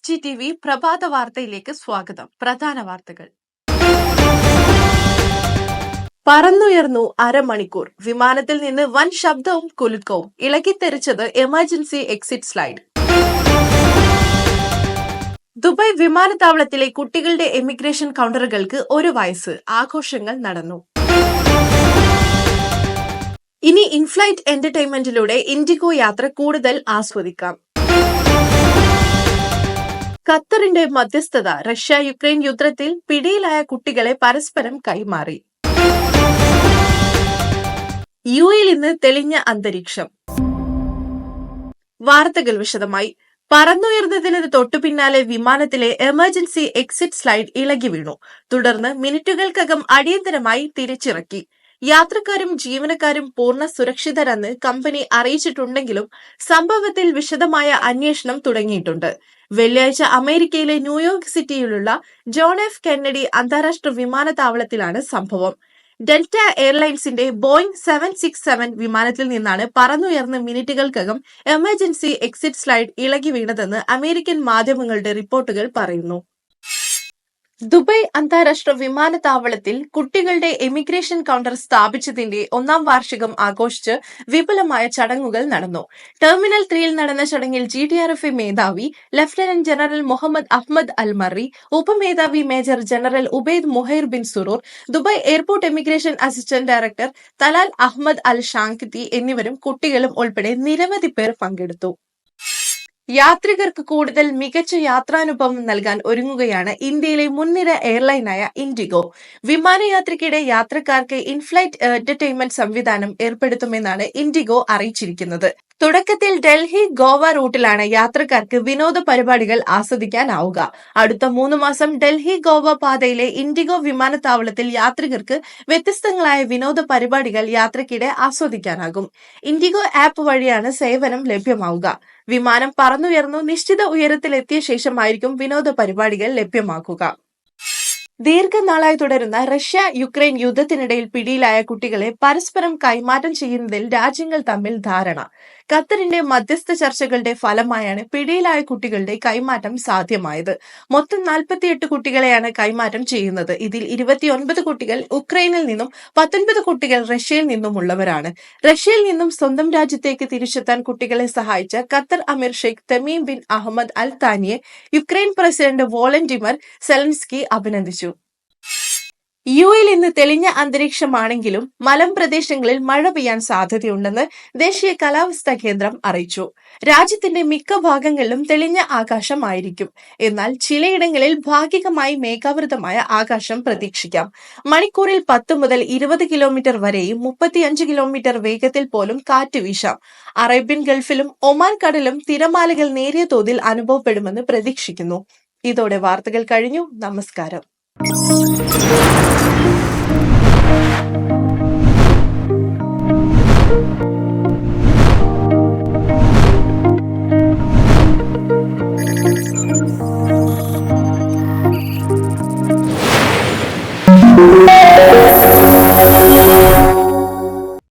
FGTV പ്രഭാത വാർത്തയിലേക്ക് സ്വാഗതം. പ്രധാന വാർത്തകൾ. പറന്നുയർന്നു അരമണിക്കൂർ. വിമാനത്തിൽ നിന്ന് വൻ ശബ്ദവും കുലുക്കവും. ഇളകിത്തെറിച്ചത് എമർജൻസി എക്സിറ്റ് സ്ലൈഡ്. ദുബായ് വിമാനത്താവളത്തിലെ കുട്ടികളുടെ എമിഗ്രേഷൻ കൗണ്ടറുകൾക്ക് 1 വയസ്സ്. ആഘോഷങ്ങൾ നടന്നു. ഇനി ഇൻഫ്ലൈറ്റ് എന്റർടൈൻമെന്റിലൂടെ ഇൻഡിഗോ യാത്ര കൂടുതൽ ആസ്വദിക്കാം. ഖത്തറിന്റെ മധ്യസ്ഥത. റഷ്യ യുക്രൈൻ യുദ്ധത്തിൽ പിടിയിലായ കുട്ടികളെ പരസ്പരം കൈമാറി. യുഎഇയിൽ ഇന്ന് തെളിഞ്ഞ അന്തരീക്ഷം. വാർത്തകൾ വിശദമായി. പറന്നുയർന്നതിന് തൊട്ടു പിന്നാലെ വിമാനത്തിലെ എമർജൻസി എക്സിറ്റ് സ്ലൈഡ് ഇളകി വീണു. തുടർന്ന് മിനിറ്റുകൾക്കകം അടിയന്തരമായി തിരിച്ചിറക്കി. യാത്രക്കാരും ജീവനക്കാരും പൂർണ്ണ സുരക്ഷിതരെന്ന് കമ്പനി അറിയിച്ചിട്ടുണ്ടെങ്കിലും സംഭവത്തിൽ വിശദമായ അന്വേഷണം തുടങ്ങിയിട്ടുണ്ട്. വെള്ളിയാഴ്ച അമേരിക്കയിലെ ന്യൂയോർക്ക് സിറ്റിയിലുള്ള ജോൺ എഫ് കെന്നഡി അന്താരാഷ്ട്ര വിമാനത്താവളത്തിലാണ് സംഭവം. ഡെൽറ്റ എയർലൈൻസിന്റെ ബോയിംഗ് 767 വിമാനത്തിൽ നിന്നാണ് പറന്നുയർന്ന് മിനിറ്റുകൾക്കകം എമർജൻസി എക്സിറ്റ് സ്ലൈഡ് ഇളകി വീണതെന്ന് അമേരിക്കൻ മാധ്യമങ്ങളുടെ റിപ്പോർട്ടുകൾ പറയുന്നു. ദുബായ് അന്താരാഷ്ട്ര വിമാനത്താവളത്തിൽ കുട്ടികളുടെ എമിഗ്രേഷൻ കൗണ്ടർ സ്ഥാപിച്ചതിന്റെ 1ാം വാർഷികം ആഘോഷിച്ച് വിപുലമായ ചടങ്ങുകൾ നടന്നു. ടെർമിനൽ 3യിൽ നടന്ന ചടങ്ങിൽ GTRF മേധാവി lieutenant general Muhammad Ahmad Al Marri, ഉപമേധാവി major general Ubaid Muhair bin Surur, Dubai airport emigration assistant director Talal Ahmad Al Shanqiti എന്നിവരും കുട്ടികളും ഉൾപ്പെടെ നിരവധി പേർ പങ്കെടുത്തു. യാത്രികർക്ക് കൂടുതൽ മികച്ച യാത്രാനുഭവം നൽകാൻ ഒരുങ്ങുകയാണ് ഇന്ത്യയിലെ മുൻനിര എയർലൈനായ ഇൻഡിഗോ. വിമാനയാത്രയ്ക്കിടെ യാത്രക്കാർക്ക് ഇൻഫ്ലൈറ്റ് എന്റർടൈൻമെന്റ് സംവിധാനം ഏർപ്പെടുത്തുമെന്നാണ് ഇൻഡിഗോ അറിയിച്ചിരിക്കുന്നത്. തുടക്കത്തിൽ ഡൽഹി ഗോവ റൂട്ടിലാണ് യാത്രക്കാർക്ക് വിനോദ പരിപാടികൾ ആസ്വദിക്കാനാവുക. അടുത്ത 3 മാസം ഡൽഹി ഗോവ പാതയിലെ ഇൻഡിഗോ വിമാനത്താവളത്തിൽ യാത്രികർക്ക് വ്യത്യസ്തങ്ങളായ വിനോദ പരിപാടികൾ യാത്രയ്ക്കിടെ ആസ്വദിക്കാനാകും. ഇൻഡിഗോ ആപ്പ് വഴിയാണ് സേവനം ലഭ്യമാവുക. വിമാനം പറന്നുയർന്നു നിശ്ചിത ഉയരത്തിലെത്തിയ ശേഷമായിരിക്കും വിനോദ പരിപാടികൾ ലഭ്യമാക്കുക. ദീർഘനാളായി തുടരുന്ന റഷ്യ യുക്രൈൻ യുദ്ധത്തിനിടയിൽ പിടിയിലായ കുട്ടികളെ പരസ്പരം കൈമാറ്റം ചെയ്യുന്നതിൽ രാജ്യങ്ങൾ തമ്മിൽ ധാരണ. ഖത്തറിന്റെ മധ്യസ്ഥ ചർച്ചകളുടെ ഫലമായാണ് പിടിയിലായ കുട്ടികളുടെ കൈമാറ്റം സാധ്യമായത്. മൊത്തം 48 കുട്ടികളെയാണ് കൈമാറ്റം ചെയ്യുന്നത്. ഇതിൽ 29 കുട്ടികൾ ഉക്രൈനിൽ നിന്നും 19 കുട്ടികൾ റഷ്യയിൽ നിന്നുമുള്ളവരാണ്. റഷ്യയിൽ നിന്നും സ്വന്തം രാജ്യത്തേക്ക് തിരിച്ചെത്താൻ കുട്ടികളെ സഹായിച്ച ഖത്തർ അമീർ ഷെയ്ഖ് തമീം ബിൻ അഹമ്മദ് അൽ താനിയെ യുക്രൈൻ പ്രസിഡന്റ് വോളണ്ടിമർ സെലൻസ്കി അഭിനന്ദിച്ചു. യുഎഇയിൽ ഇന്ന് തെളിഞ്ഞ അന്തരീക്ഷമാണെങ്കിലും മലമ്പ്രദേശങ്ങളിൽ മഴ പെയ്യാൻ സാധ്യതയുണ്ടെന്ന് ദേശീയ കാലാവസ്ഥാ കേന്ദ്രം അറിയിച്ചു. രാജ്യത്തിന്റെ മിക്ക ഭാഗങ്ങളിലും തെളിഞ്ഞ ആകാശമായിരിക്കും. എന്നാൽ ചിലയിടങ്ങളിൽ ഭാഗികമായി മേഘാവൃതമായ ആകാശം പ്രതീക്ഷിക്കാം. മണിക്കൂറിൽ 10 മുതൽ 20 കിലോമീറ്റർ വരെയും 35 കിലോമീറ്റർ വേഗത്തിൽ പോലും കാറ്റ് വീശാം. അറേബ്യൻ ഗൾഫിലും ഒമാൻ കടലും തിരമാലകൾ നേരിയ തോതിൽ അനുഭവപ്പെടുമെന്ന് പ്രതീക്ഷിക്കുന്നു. ഇതോടെ വാർത്തകൾ കഴിഞ്ഞു. നമസ്കാരം.